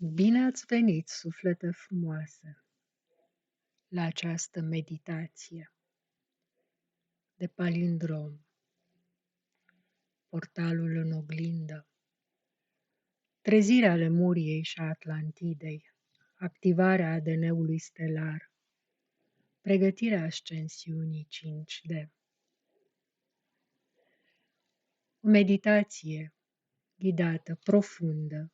Bine ați venit, suflete frumoase, la această meditație de palindrom, portalul în oglindă, trezirea Lemuriei și a Atlantidei, activarea ADN-ului stelar, pregătirea ascensiunii 5D. O meditație ghidată, profundă,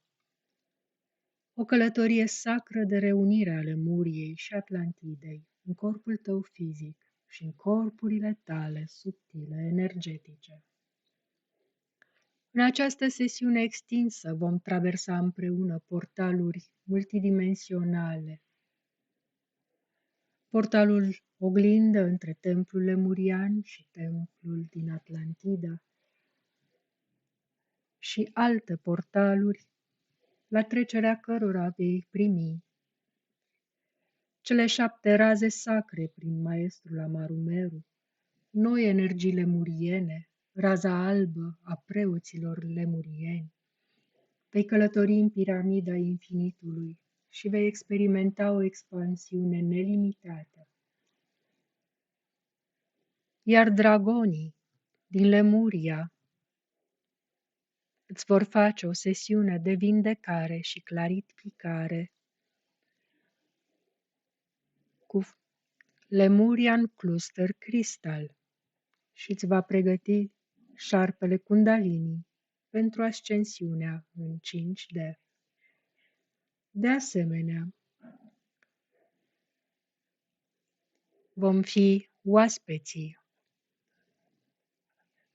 o călătorie sacră de reunire a Lemuriei și Atlantidei în corpul tău fizic și în corpurile tale subtile, energetice. În această sesiune extinsă vom traversa împreună portaluri multidimensionale, portalul oglindă între templul lemurian și templul din Atlantida și alte portaluri la trecerea cărora vei primi cele 7 raze sacre prin maestrul Amarumeru, noi energii lemuriene, raza albă a preoților lemurieni. Vei călători în piramida infinitului și vei experimenta o expansiune nelimitată. Iar dragonii din Lemuria îți vor face o sesiune de vindecare și clarificare cu Lemurian Cluster Crystal și îți va pregăti șarpele Kundalini pentru ascensiunea în 5D. De asemenea, vom fi oaspeții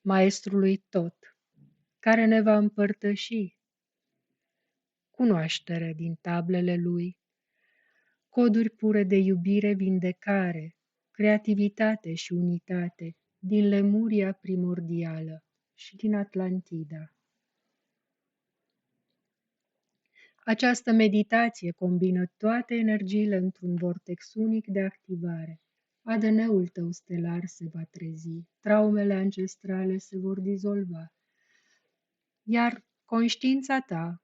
maestrului Tot, care ne va împărtăși cunoaștere din tablele lui, coduri pure de iubire, vindecare, creativitate și unitate din Lemuria primordială și din Atlantida. Această meditație combină toate energiile într-un vortex unic de activare. ADN-ul tău stelar se va trezi, traumele ancestrale se vor dizolva, iar conștiința ta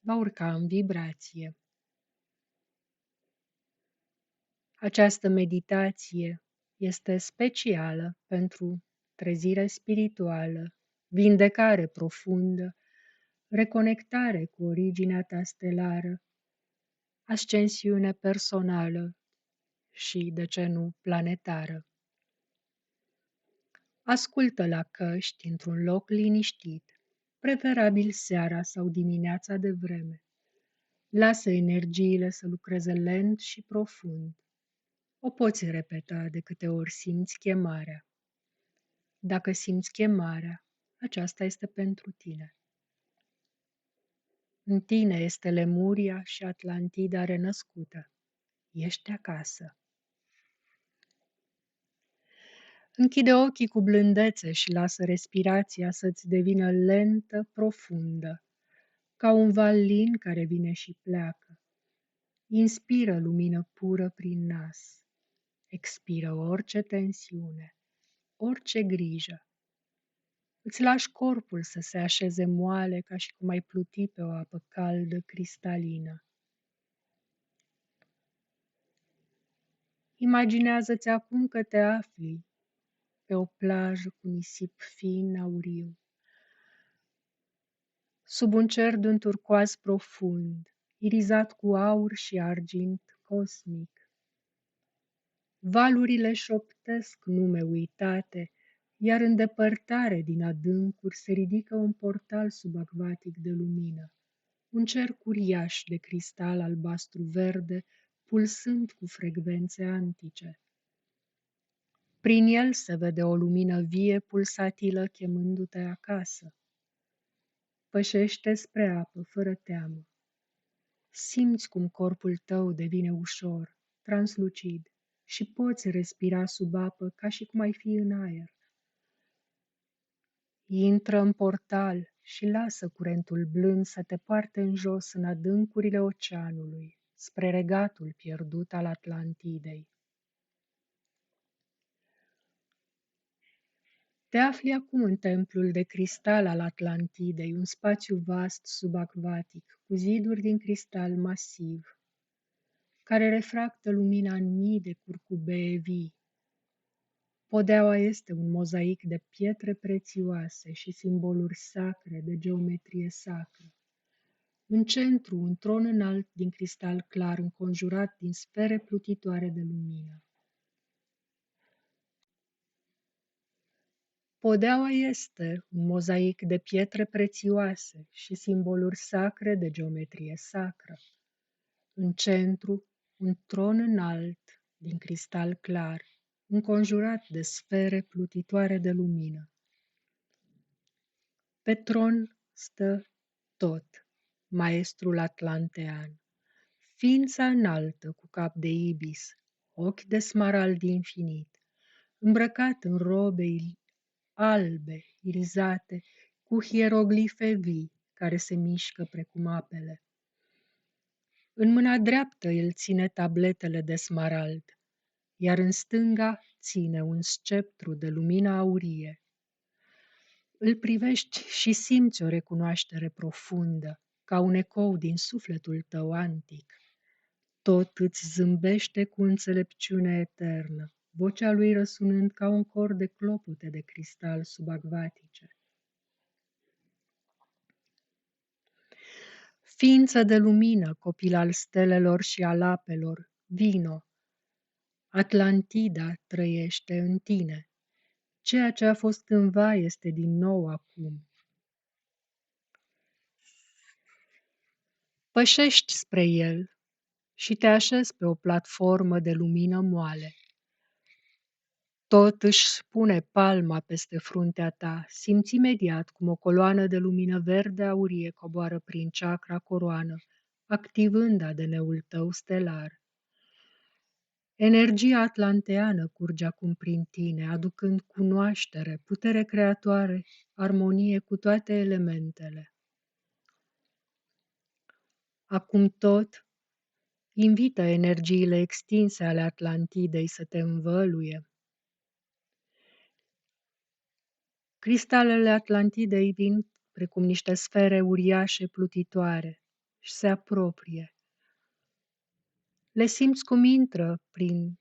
va urca în vibrație. Această meditație este specială pentru trezire spirituală, vindecare profundă, reconectare cu originea ta stelară, ascensiune personală și, de ce nu, planetară. Ascultă la căști într-un loc liniștit, preferabil seara sau dimineața de vreme. Lasă energiile să lucreze lent și profund. O poți repeta de câte ori simți chemarea. Dacă simți chemarea, aceasta este pentru tine. În tine este Lemuria și Atlantida renăscută. Ești acasă. Închide ochii cu blândețe și lasă respirația să-ți devină lentă, profundă, ca un val lin care vine și pleacă. Inspiră lumină pură prin nas. Expiră orice tensiune, orice grijă. Îți lași corpul să se așeze moale ca și cum ai pluti pe o apă caldă, cristalină. Imaginează-ți acum că te afli pe o plajă cu nisip fin auriu, sub un cer de un turcoaz profund, irizat cu aur și argint cosmic. Valurile șoptesc nume uitate, iar în depărtare din adâncuri se ridică un portal subacvatic de lumină, un cer uriaș de cristal albastru-verde, pulsând cu frecvențe antice. Prin el se vede o lumină vie, pulsatilă, chemându-te acasă. Pășește spre apă, fără teamă. Simți cum corpul tău devine ușor, translucid și poți respira sub apă ca și cum ai fi în aer. Intră în portal și lasă curentul blând să te poarte în jos în adâncurile oceanului, spre regatul pierdut al Atlantidei. Te afli acum în templul de cristal al Atlantidei, un spațiu vast subacvatic, cu ziduri din cristal masiv, care refractă lumina în mii de curcubee vii. Podeaua este un mozaic de pietre prețioase și simboluri sacre de geometrie sacră. În centru, un tron înalt din cristal clar, înconjurat din sfere plutitoare de lumină. Podeaua este un mozaic de pietre prețioase și simboluri sacre de geometrie sacră. În centru, un tron înalt din cristal clar, înconjurat de sfere plutitoare de lumină. Pe tron stă Tot, maestrul atlantean, ființa înaltă cu cap de ibis, ochi de smarald infinit, îmbrăcat în robe albe, irizate, cu hieroglife vii care se mișcă precum apele. În mâna dreaptă el ține tabletele de smarald, iar în stânga ține un sceptru de lumină aurie. Îl privești și simți o recunoaștere profundă, ca un ecou din sufletul tău antic. Tot îți zâmbește cu înțelepciune eternă, vocea lui răsunând ca un cor de clopote de cristal subacvatice. Ființă de lumină, copil al stelelor și al apelor, vino. Atlantida trăiește în tine. Ceea ce a fost cândva este din nou acum. Pășești spre el și te așezi pe o platformă de lumină moale. Tot își pune palma peste fruntea ta, simți imediat cum o coloană de lumină verde aurie coboară prin chakra coroană, activând ADN-ul tău stelar. Energia atlanteană curge acum prin tine, aducând cunoaștere, putere creatoare, armonie cu toate elementele. Acum tot, invită energiile extinse ale Atlantidei să te învăluie. Cristalele Atlantidei vin precum niște sfere uriașe plutitoare și se apropie. Le simți cum intră prin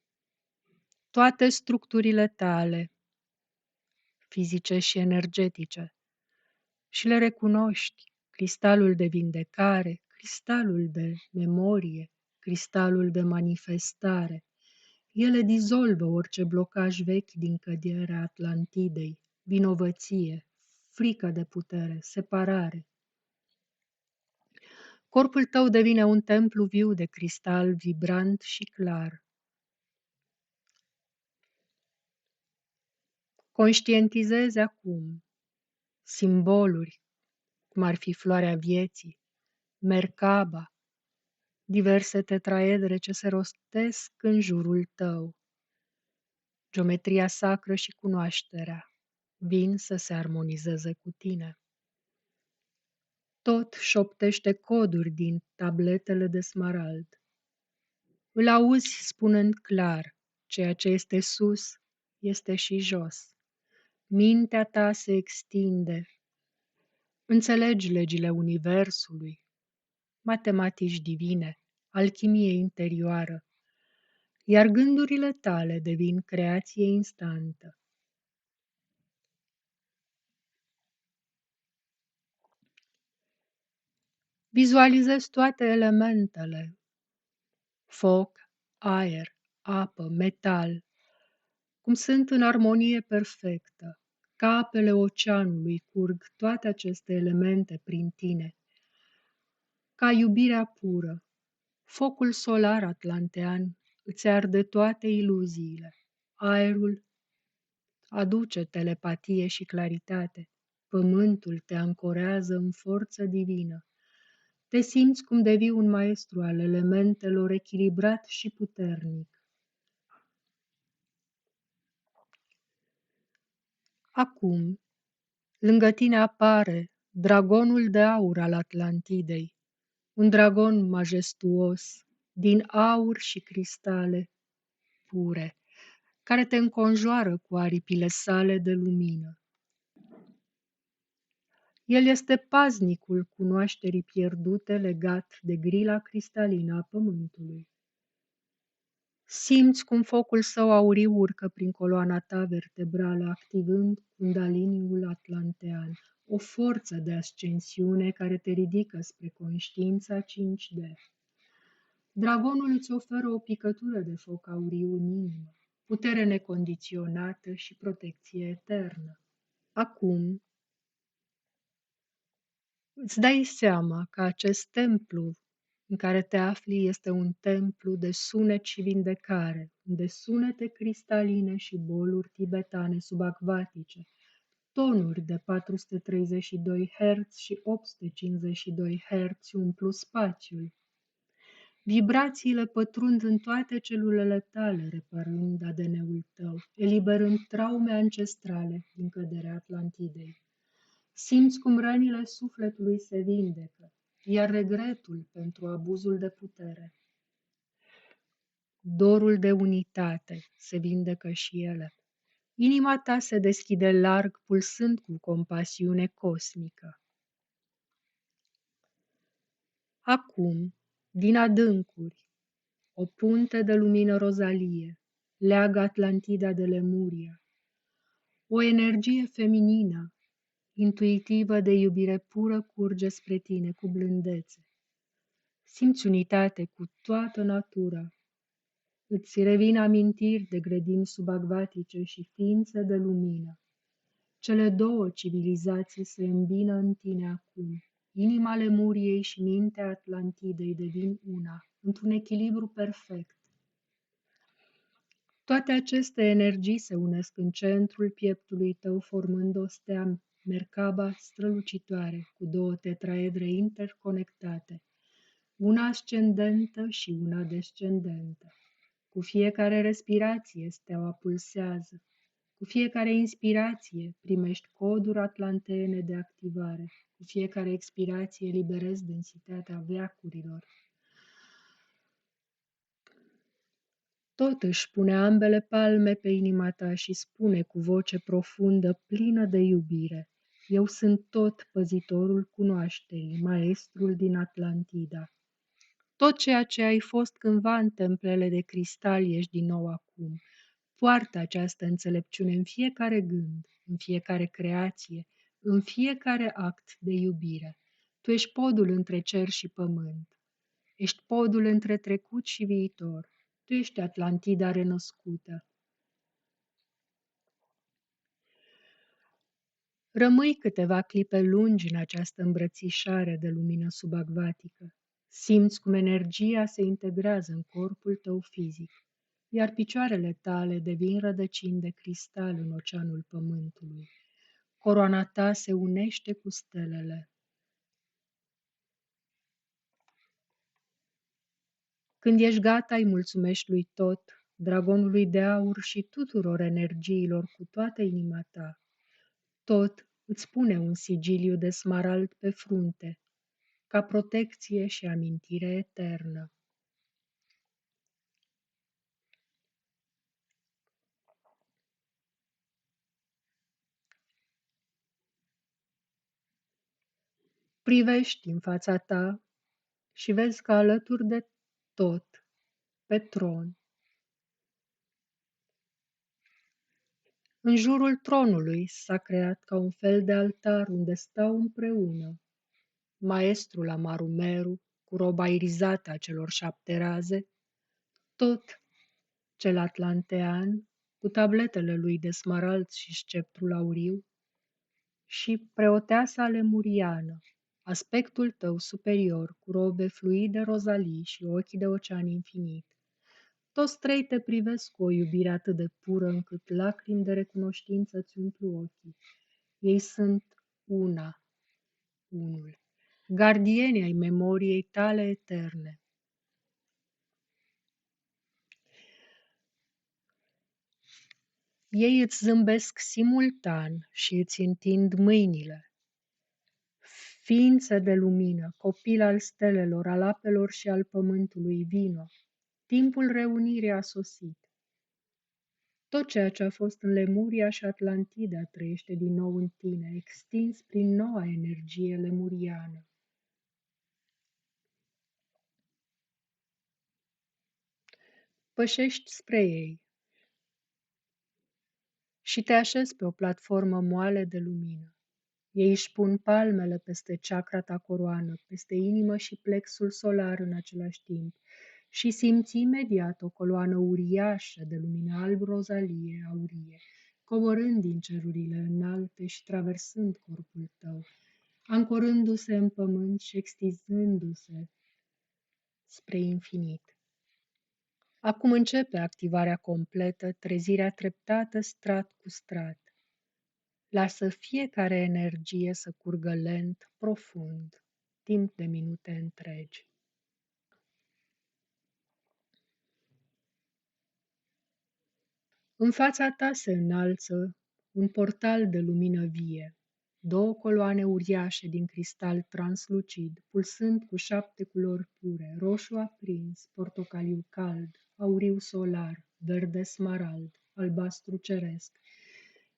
toate structurile tale, fizice și energetice, și le recunoști: cristalul de vindecare, cristalul de memorie, cristalul de manifestare. Ele dizolvă orice blocaj vechi din căderea Atlantidei, vinovăție, frică de putere, separare. Corpul tău devine un templu viu de cristal vibrant și clar. Conștientizezi acum simboluri, cum ar fi floarea vieții, Merkaba, diverse tetraedre ce se rostesc în jurul tău. Geometria sacră și cunoașterea vin să se armonizeze cu tine. Tot șoptește coduri din tabletele de smarald. Îl auzi spunând clar: ceea ce este sus este și jos. Mintea ta se extinde. Înțelegi legile universului, matematici divine, alchimie interioară, iar gândurile tale devin creație instantă. Vizualizezi toate elementele: foc, aer, apă, metal, cum sunt în armonie perfectă. Ca apele oceanului curg toate aceste elemente prin tine. Ca iubirea pură, focul solar atlantean îți arde toate iluziile. Aerul aduce telepatie și claritate. Pământul te ancorează în forță divină. Te simți cum devii un maestru al elementelor, echilibrat și puternic. Acum, lângă tine apare dragonul de aur al Atlantidei, un dragon majestuos, din aur și cristale pure. care te înconjoară cu aripile sale de lumină. El este paznicul cunoașterii pierdute legat de grila cristalină a pământului. Simți cum focul său auriu urcă prin coloana ta vertebrală, activând kundaliniul atlantean, o forță de ascensiune care te ridică spre conștiința 5D. Dragonul îți oferă o picătură de foc auriu în inimă, putere necondiționată și protecție eternă. Acum, îți dai seama că acest templu în care te afli este un templu de sunet și vindecare, unde sunete cristaline și boluri tibetane subacvatice, tonuri de 432 Hz și 852 Hz umplu spațiul. Vibrațiile pătrund în toate celulele tale, reparând ADN-ul tău, eliberând traume ancestrale din căderea Atlantidei. Simți cum rănile sufletului se vindecă, iar regretul pentru abuzul de putere, dorul de unitate, se vindecă și ele. Inima ta se deschide larg, pulsând cu compasiune cosmică. Acum, din adâncuri, o punte de lumină rozalie leagă Atlantida de Lemuria. O energie feminină, intuitivă de iubire pură, curge spre tine cu blândețe. Simți unitate cu toată natura. Îți revin amintiri de grădini subacvatice și ființe de lumină. Cele două civilizații se îmbină în tine acum. Inima Lemuriei și mintea Atlantidei devin una, într-un echilibru perfect. Toate aceste energii se unesc în centrul pieptului tău, formând o stea Merkaba strălucitoare, cu două tetraedre interconectate, una ascendentă și una descendentă. Cu fiecare respirație steaua pulsează. Cu fiecare inspirație primești coduri atlanteene de activare. Cu fiecare expirație liberezi densitatea veacurilor. Tot își pune ambele palme pe inima ta și spune cu voce profundă, plină de iubire: eu sunt tot păzitorul cunoașterii, maestrul din Atlantida. Tot ceea ce ai fost cândva în templele de cristal ești din nou acum. Poartă această înțelepciune în fiecare gând, în fiecare creație, în fiecare act de iubire. Tu ești podul între cer și pământ. Ești podul între trecut și viitor. Tu ești Atlantida renăscută. Rămâi câteva clipe lungi în această îmbrățișare de lumină subacvatică. Simți cum energia se integrează în corpul tău fizic, iar picioarele tale devin rădăcini de cristal în oceanul pământului. Coroana ta se unește cu stelele. Când ești gata, îi mulțumești lui Tot, dragonului de aur și tuturor energiilor cu toată inima ta. Tot îți pune un sigiliu de smarald pe frunte, ca protecție și amintire eternă. Privești în fața ta și vezi că alături de Tot, pe tron, în jurul tronului s-a creat ca un fel de altar unde stau împreună maestrul Amarumeru cu roba irizată a celor 7 raze, Tot cel atlantean cu tabletele lui de smarald și sceptrul auriu, și preoteasa lemuriană, aspectul tău superior, cu robe fluide rozalii și ochii de ocean infinit. Toți trei te privesc cu o iubire atât de pură încât lacrimi de recunoștință îți umplu ochii. Ei sunt una, unul, gardieni ai memoriei tale eterne. Ei îți zâmbesc simultan și îți întind mâinile. Ființă de lumină, copil al stelelor, al apelor și al pământului, vino. Timpul reunirii a sosit. Tot ceea ce a fost în Lemuria și Atlantida trăiește din nou în tine, extins prin noua energie lemuriană. Pășești spre ei și te așezi pe o platformă moale de lumină. Ei își pun palmele peste chakra ta coroană, peste inimă și plexul solar în același timp și simți imediat o coloană uriașă de lumină alb-rozalie, aurie, coborând din cerurile înalte și traversând corpul tău, ancorându-se în pământ și extinzându-se spre infinit. Acum începe activarea completă, trezirea treptată strat cu strat. Lasă fiecare energie să curgă lent, profund, timp de minute întregi. În fața ta se înalță un portal de lumină vie, două coloane uriașe din cristal translucid, pulsând cu 7 culori pure, roșu aprins, portocaliu cald, auriu solar, verde smarald, albastru ceresc,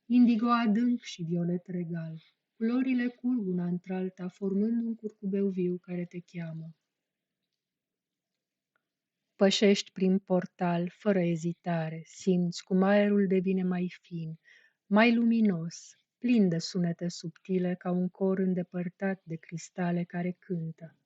indigo adânc și violet regal. Culorile curg una într-alta, formând un curcubeu viu care te cheamă. Pășești prin portal, fără ezitare, simți cum aerul devine mai fin, mai luminos, plin de sunete subtile ca un cor îndepărtat de cristale care cântă.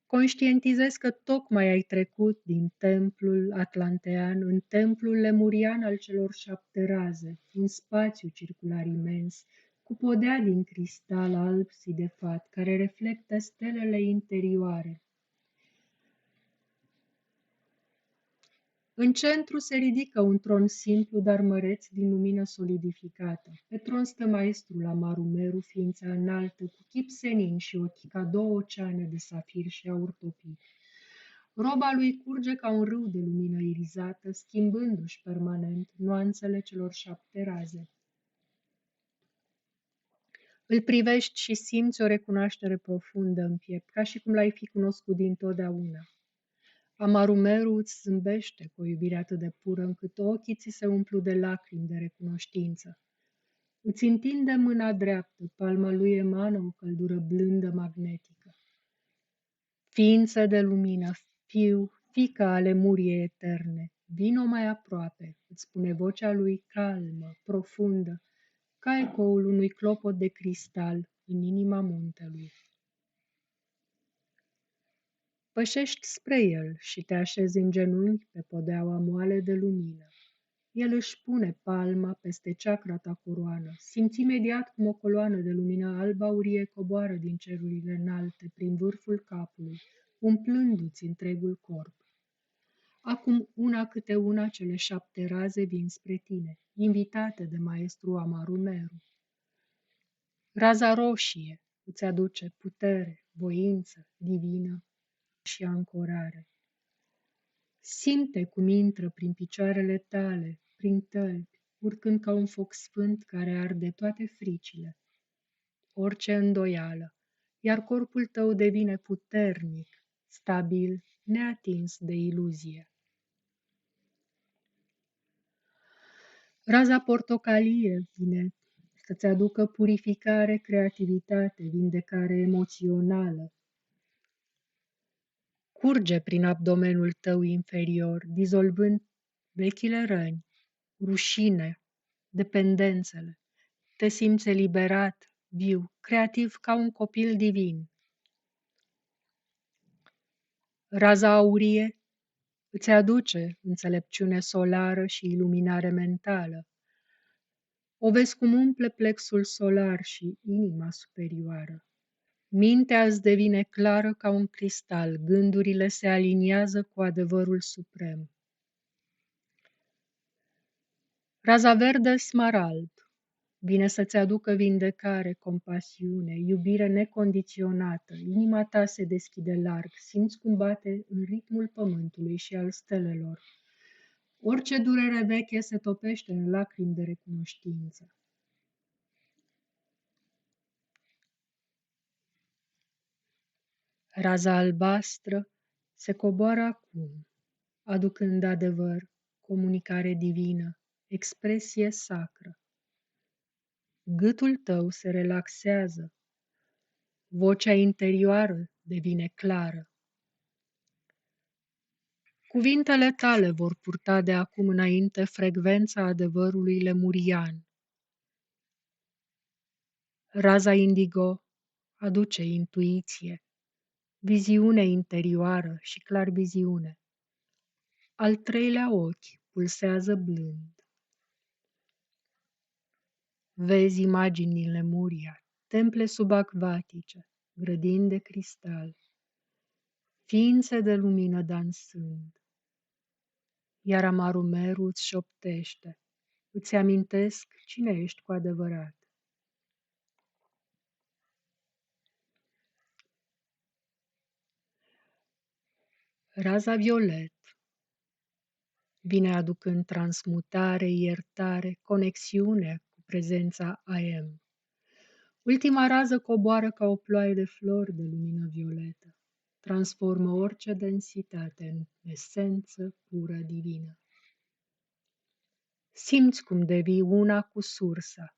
Conștientizezi că tocmai ai trecut din templul atlantean în templul lemurian al celor 7 raze, un spațiu circular imens, cu podea din cristal alb sidefat, care reflectă stelele interioare. În centru se ridică un tron simplu, dar măreț din lumină solidificată. Pe tron stă maestrul Amarumeru, ființa înaltă, cu chip senin și ochi ca 2 oceane de safir și aur topit. Roba lui curge ca un râu de lumină irizată, schimbându-și permanent nuanțele celor 7 raze. Îl privești și simți o recunoaștere profundă în piept, ca și cum l-ai fi cunoscut dintotdeauna. Amarumeru îți zâmbește cu o iubire atât de pură încât ochii ți se umplu de lacrimi de recunoștință. Îți întinde mâna dreaptă, palma lui emană o căldură blândă magnetică. Ființă de lumină, fiică ale muriei eterne, vino mai aproape, îți spune vocea lui calmă, profundă, ca ecoul unui clopot de cristal în inima muntelui. Pășești spre el și te așezi în genunchi pe podeaua moale de lumină. El își pune palma peste chakra ta coroană. Simți imediat cum o coloană de lumină alb-aurie coboară din cerurile înalte prin vârful capului, umplându-ți întregul corp. Acum, una câte una, cele 7 raze vin spre tine, invitate de maestru Amarumeru. Raza roșie îți aduce putere, voință divină și ancorare. Simte cum intră prin picioarele tale, prin tălpi, urcând ca un foc sfânt care arde toate fricile, orice îndoială, iar corpul tău devine puternic, stabil, neatins de iluzie. Raza portocalie vine să-ți aducă purificare, creativitate, vindecare emoțională. Curge prin abdomenul tău inferior, dizolvând vechile răni, rușine, dependențele. Te simți eliberat, viu, creativ ca un copil divin. Raza aurie îți aduce înțelepciune solară și iluminare mentală. O vezi cum umple plexul solar și inima superioară. Mintea îți devine clară ca un cristal, gândurile se aliniază cu adevărul suprem. Raza verde smarald vine să-ți aducă vindecare, compasiune, iubire necondiționată. Inima ta se deschide larg, simți cum bate în ritmul pământului și al stelelor. Orice durere veche se topește în lacrimi de recunoștință. Raza albastră se coboară acum, aducând adevăr, comunicare divină, expresie sacră. Gâtul tău se relaxează, vocea interioară devine clară. Cuvintele tale vor purta de acum înainte frecvența adevărului lemurian. Raza indigo aduce intuiție, viziune interioară și clarviziune. Al treilea ochi pulsează blând. Vezi imagini din Lemuria, temple subacvatice, grădini de cristal, ființe de lumină dansând. Iar Amarumeru îți șoptește, îți amintesc cine ești cu adevărat. Raza violet vine aducând transmutare, iertare, conexiune cu prezența AM. Ultima rază coboară ca o ploaie de flori de lumină violetă. Transformă orice densitate în esență pură divină. Simți cum devii una cu sursa.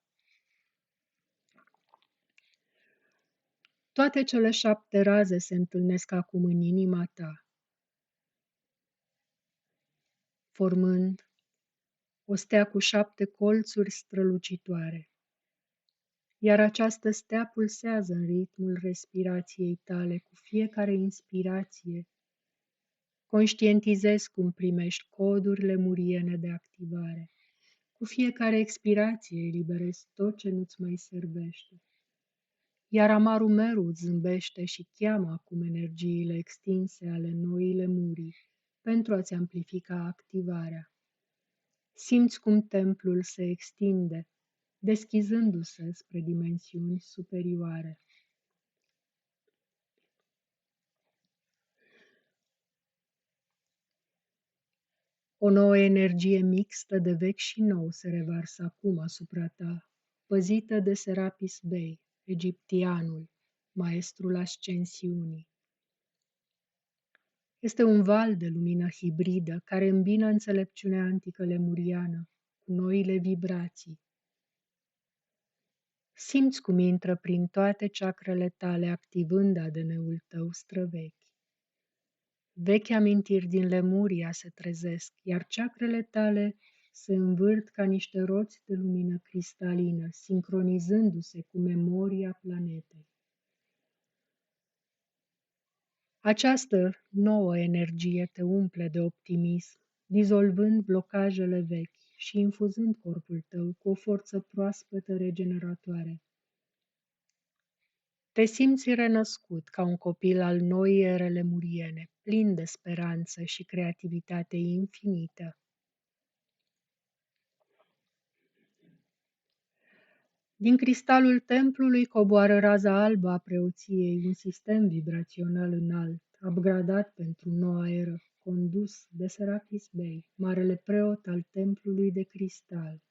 Toate cele 7 raze se întâlnesc acum în inima ta, formând o stea cu 7 colțuri strălucitoare. Iar această stea pulsează în ritmul respirației tale cu fiecare inspirație. Conștientizezi cum primești coduri lemuriene de activare. Cu fiecare expirație eliberezi tot ce nu-ți mai servește. Iar Amarumeru îți zâmbește și cheamă acum energiile extinse ale noii lemurii pentru a-ți amplifica activarea. Simți cum templul se extinde, deschizându-se spre dimensiuni superioare. O nouă energie mixtă de vechi și nou se revarsă acum asupra ta, păzită de Serapis Bey, egiptianul, maestrul ascensiunii. Este un val de lumină hibridă care îmbină înțelepciunea antică lemuriană cu noile vibrații. Simți cum intră prin toate ceacrele tale, activând ADN-ul tău străvechi. Vechi amintiri din Lemuria se trezesc, iar ceacrele tale se învârt ca niște roți de lumină cristalină, sincronizându-se cu memoria planetei. Această nouă energie te umple de optimism, dizolvând blocajele vechi și infuzând corpul tău cu o forță proaspătă regeneratoare. Te simți renăscut ca un copil al noii ere lemuriene, plin de speranță și creativitate infinită. Din cristalul templului coboară raza albă a preoției, un sistem vibrațional înalt, upgradat pentru noua eră, condus de Serapis Bey, marele preot al templului de cristal.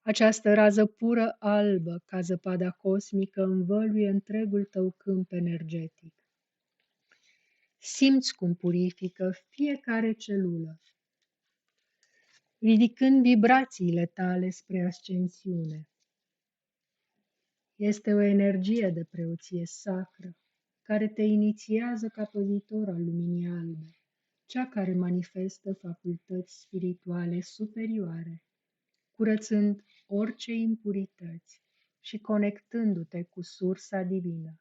Această rază pură albă, ca zăpada cosmică, învăluie întregul tău câmp energetic. Simți cum purifică fiecare celulă, ridicând vibrațiile tale spre ascensiune. Este o energie de preoție sacră, care te inițiază ca păzitor al luminii albe, cea care manifestă facultăți spirituale superioare, curățând orice impurități și conectându-te cu sursa divină.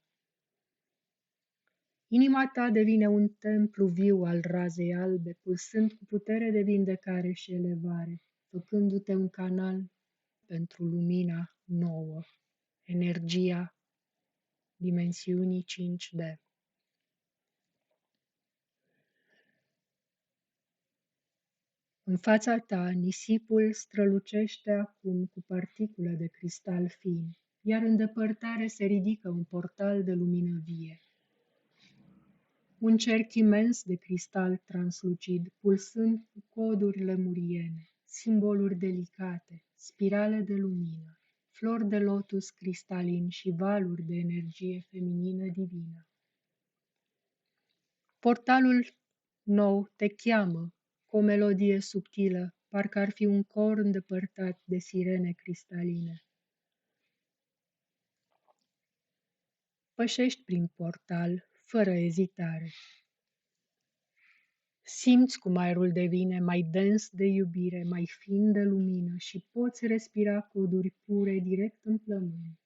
Inima ta devine un templu viu al razei albe, pulsând cu putere de vindecare și elevare, făcându-te un canal pentru lumina nouă, energia dimensiunii 5D. În fața ta, nisipul strălucește acum cu particule de cristal fin, iar în depărtare se ridică un portal de lumină vie. Un cerc imens de cristal translucid, pulsând cu coduri lemuriene, simboluri delicate, spirale de lumină, flori de lotus cristalin și valuri de energie feminină divină. Portalul nou te cheamă, cu o melodie subtilă, parcă ar fi un cor îndepărtat de sirene cristaline. Pășești prin portal, fără ezitare. Simți cum aerul devine mai dens de iubire, mai fin de lumină și poți respira coduri pure direct în plămâni.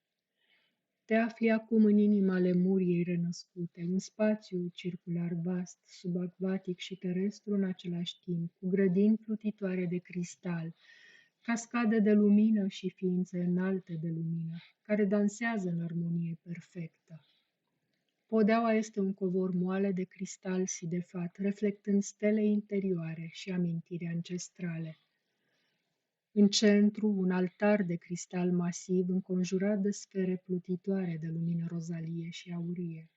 Te afli acum în inima lemuriei renăscute, un spațiu circular vast, subacvatic și terestru în același timp, cu grădini plutitoare de cristal, cascade de lumină și ființe înalte de lumină, care dansează în armonie perfectă. Podeaua este un covor moale de cristal sidefat, reflectând stele interioare și amintiri ancestrale. În centru, un altar de cristal masiv înconjurat de sfere plutitoare de lumină rozalie și aurie.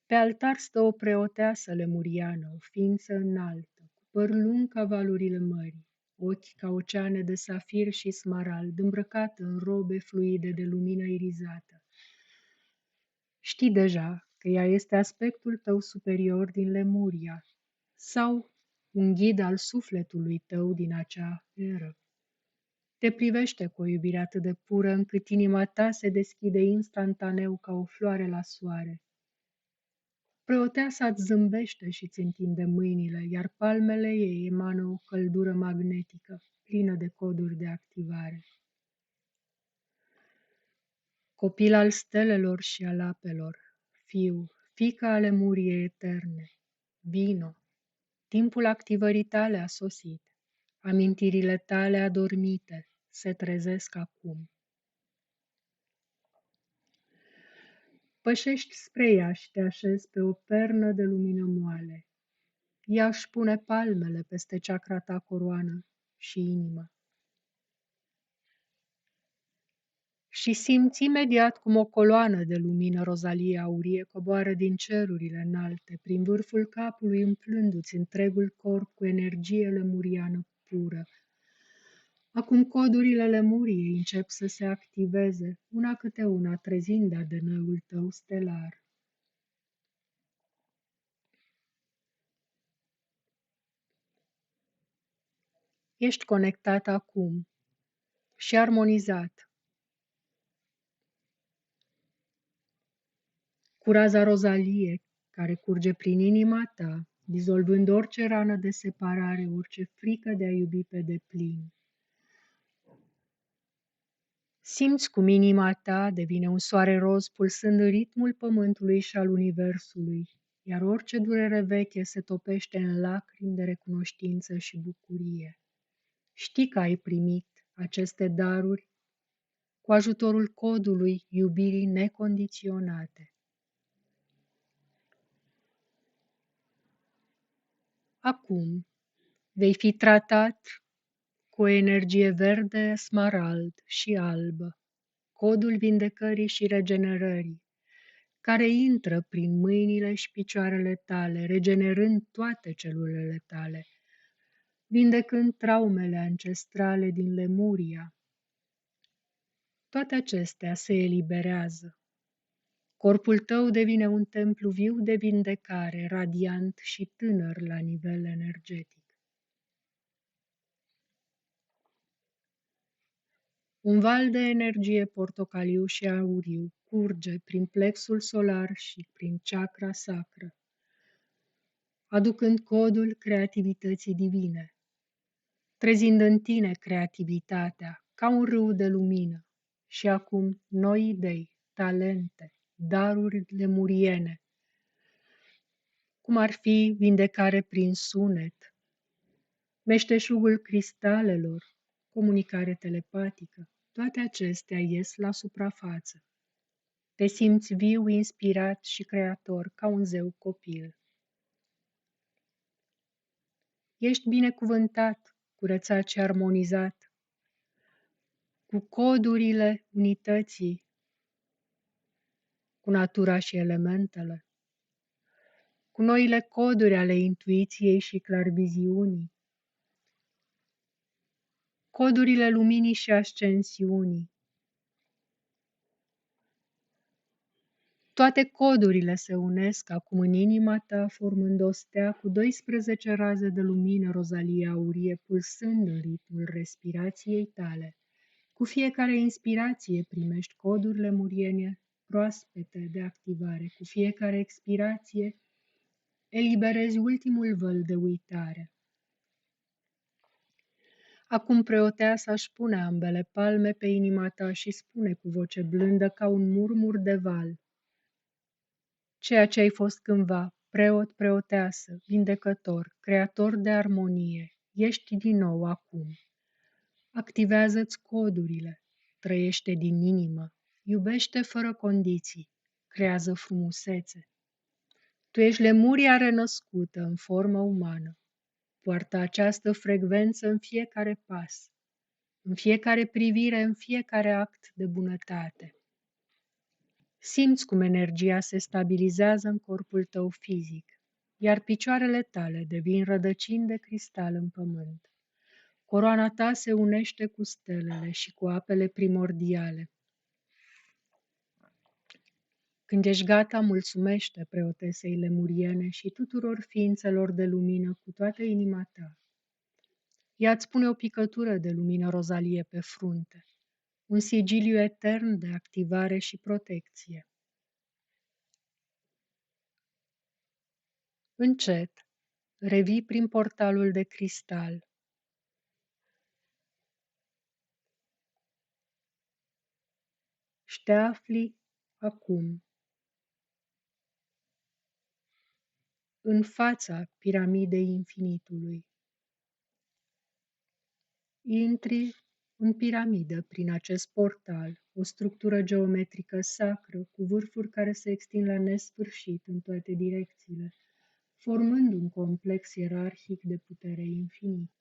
Pe altar stă o preoteasă lemuriană, o ființă înaltă, cu păr lung ca valurile mării, ochi ca oceane de safir și smarald, îmbrăcată în robe fluide de lumină irizată. Știi deja că ea este aspectul tău superior din Lemuria sau un ghid al sufletului tău din acea eră. Te privește cu o iubire atât de pură încât inima ta se deschide instantaneu ca o floare la soare. Preoteasa îți zâmbește și îți întinde mâinile, iar palmele ei emană o căldură magnetică, plină de coduri de activare. Copil al stelelor și al apelor, fiică ale muriei eterne, vino, timpul activării tale a sosit, amintirile tale adormite se trezesc acum. Pășești spre ea și te așezi pe o pernă de lumină moale. Ea își pune palmele peste ceacra ta coroană și inimă. Și simți imediat cum o coloană de lumină rozalie aurie coboară din cerurile înalte, prin vârful capului umplându-ți întregul corp cu energie lemuriană pură. Acum codurile lemuriei încep să se activeze, una câte una trezind ADN-ul tău stelar. Ești conectat acum și armonizat cu raza rozalie care curge prin inima ta, dizolvând orice rană de separare, orice frică de a iubi pe deplin. Simți cum inima ta devine un soare roz pulsând în ritmul pământului și al universului, iar orice durere veche se topește în lacrimi de recunoștință și bucurie. Știi că ai primit aceste daruri cu ajutorul codului iubirii necondiționate. Acum vei fi tratat cu o energie verde, smarald și albă, codul vindecării și regenerării, care intră prin mâinile și picioarele tale, regenerând toate celulele tale, vindecând traumele ancestrale din Lemuria. Toate acestea se eliberează. Corpul tău devine un templu viu de vindecare, radiant și tânăr la nivel energetic. Un val de energie portocaliu și auriu curge prin plexul solar și prin chakra sacră, aducând codul creativității divine, trezind în tine creativitatea ca un râu de lumină și acum noi idei, talente, daruri lemuriene, cum ar fi vindecare prin sunet, meșteșugul cristalelor, comunicare telepatică, toate acestea ies la suprafață. Te simți viu, inspirat și creator, ca un zeu copil. Ești binecuvântat, curățat și armonizat, cu codurile unității, cu natura și elementele, cu noile coduri ale intuiției și clarviziunii, codurile luminii și ascensiunii, Toate codurile se unesc acum în inima ta, formând o stea cu 12 raze de lumină rozalie aurie, pulsând în ritmul respirației tale. Cu fiecare inspirație primești codurile muriene proaspete de activare. Cu fiecare expirație eliberezi ultimul văl de uitare. Acum preoteasa își pune ambele palme pe inima ta și spune cu voce blândă ca un murmur de val: ceea ce ai fost cândva, preot, preoteasă, vindecător, creator de armonie, ești din nou acum. Activează-ți codurile, trăiește din inimă, iubește fără condiții, creează frumusețe. Tu ești lemuria renăscută în formă umană. Poartă această frecvență în fiecare pas, în fiecare privire, în fiecare act de bunătate. Simți cum energia se stabilizează în corpul tău fizic, iar picioarele tale devin rădăcini de cristal în pământ. Coroana ta se unește cu stelele și cu apele primordiale. Când ești gata, mulțumește preotesei lemuriene și tuturor ființelor de lumină cu toată inima ta. Ea îți pune o picătură de lumină rozalie pe frunte, un sigiliu etern de activare și protecție. Încet, revii prin portalul de cristal. Și te afli acum în fața piramidei infinitului. Intri în piramidă prin acest portal, o structură geometrică sacră cu vârfuri care se extind la nesfârșit în toate direcțiile, formând un complex ierarhic de putere infinit.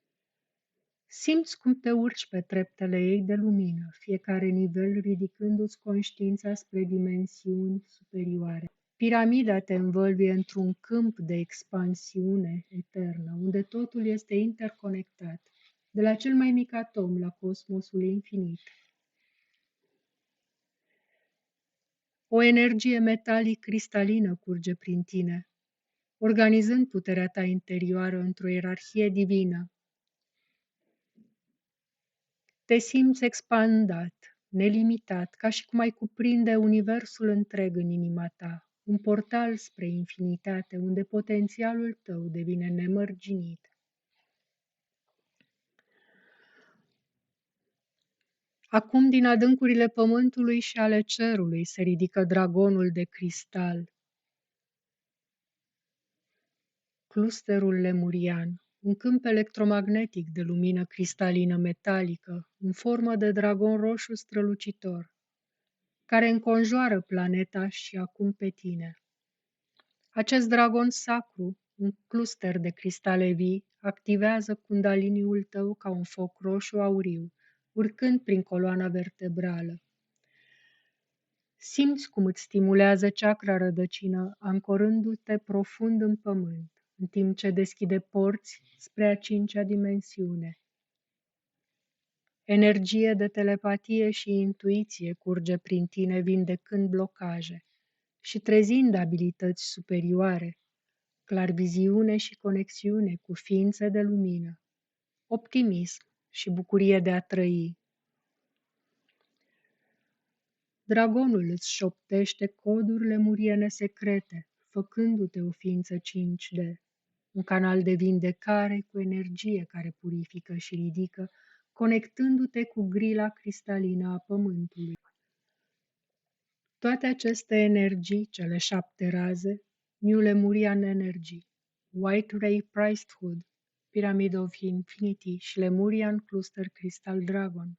Simți cum te urci pe treptele ei de lumină, fiecare nivel ridicându-ți conștiința spre dimensiuni superioare. Piramida te învăluie într-un câmp de expansiune eternă, unde totul este interconectat, de la cel mai mic atom la cosmosul infinit. O energie metalic cristalină curge prin tine, organizând puterea ta interioară într-o ierarhie divină. Te simți expandat, nelimitat, ca și cum ai cuprinde universul întreg în inima ta, un portal spre infinitate, unde potențialul tău devine nemărginit. Acum, din adâncurile pământului și ale cerului, se ridică dragonul de cristal, clusterul lemurian, un câmp electromagnetic de lumină cristalină metalică, în formă de dragon roșu strălucitor, care înconjoară planeta și acum pe tine. Acest dragon sacru, un cluster de cristale vii, activează kundaliniul tău ca un foc roșu auriu, urcând prin coloana vertebrală. Simți cum îți stimulează chakra rădăcină, ancorându-te profund în pământ, în timp ce deschide porți spre a 5-a dimensiune. Energie de telepatie și intuiție curge prin tine, vindecând blocaje și trezind abilități superioare, clarviziune și conexiune cu ființe de lumină, optimism și bucurie de a trăi. Dragonul îți șoptește coduri lemuriene secrete, făcându-te o ființă 5D, un canal de vindecare cu energie care purifică și ridică, conectându-te cu grila cristalină a pământului. Toate aceste energii, cele 7 raze, New Lemurian Energy, White Ray Priesthood, Pyramid of Infinity și Lemurian Cluster Crystal Dragon,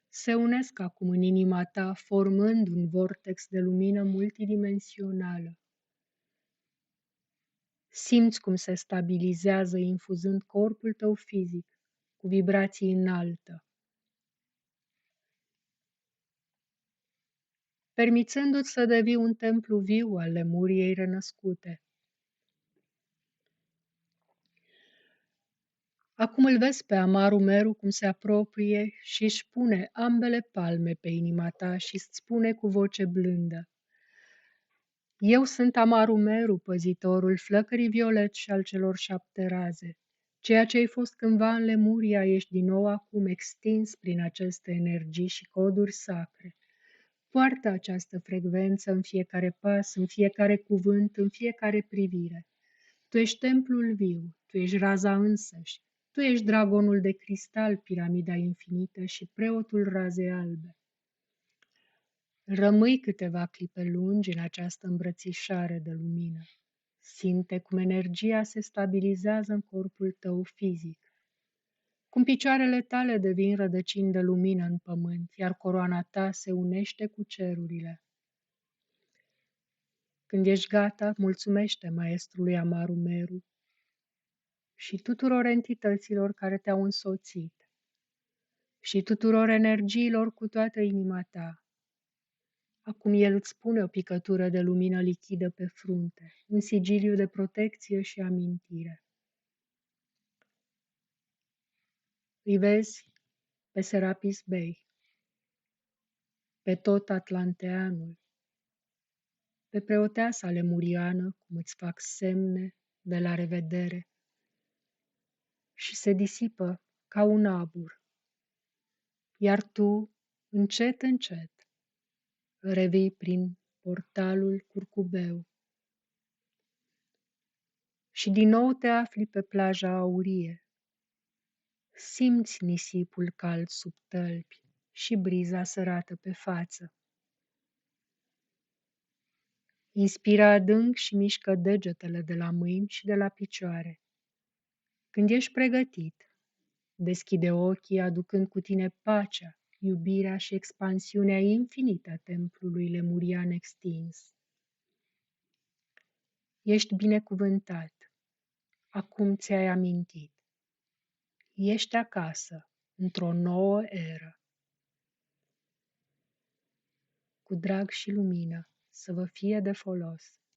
se unesc acum în inima ta, formând un vortex de lumină multidimensională. Simți cum se stabilizează, infuzând corpul tău fizic cu vibrații înaltă, permițându-ți să devii un templu viu al Lemuriei renăscute. Acum îl vezi pe Amaru Meru cum se apropie și își pune ambele palme pe inima ta și îți spune cu voce blândă: Eu sunt Amarumeru, păzitorul flăcării violet și al celor 7 raze. Ceea ce ai fost cândva în Lemuria, ești din nou acum extins prin aceste energii și coduri sacre. Poartă această frecvență în fiecare pas, în fiecare cuvânt, în fiecare privire. Tu ești templul viu, tu ești raza însăși, tu ești dragonul de cristal, piramida infinită și preotul razei albe. Rămâi câteva clipe lungi în această îmbrățișare de lumină. Simte cum energia se stabilizează în corpul tău fizic, cum picioarele tale devin rădăcini de lumină în pământ, iar coroana ta se unește cu cerurile. Când ești gata, mulțumește maestrului Amaru Meru și tuturor entităților care te-au însoțit și tuturor energiilor cu toată inima ta. Acum el îți pune o picătură de lumină lichidă pe frunte, un sigiliu de protecție și amintire. Îi vezi pe Serapis Bey, pe tot Atlanteanul, pe preoteasa lemuriană, cum îți fac semne de la revedere, și se disipă ca un abur, iar tu, încet, încet, revii prin portalul curcubeu și din nou te afli pe plaja aurie. Simți nisipul cald sub tălpi și briza sărată pe față. Inspiră adânc și mișcă degetele de la mâini și de la picioare. Când ești pregătit, deschide ochii aducând cu tine pacea, iubirea și expansiunea infinită a templului lemurian extins. Ești binecuvântat. Acum ți-ai amintit. Ești acasă, într-o nouă eră. Cu drag și lumină, să vă fie de folos.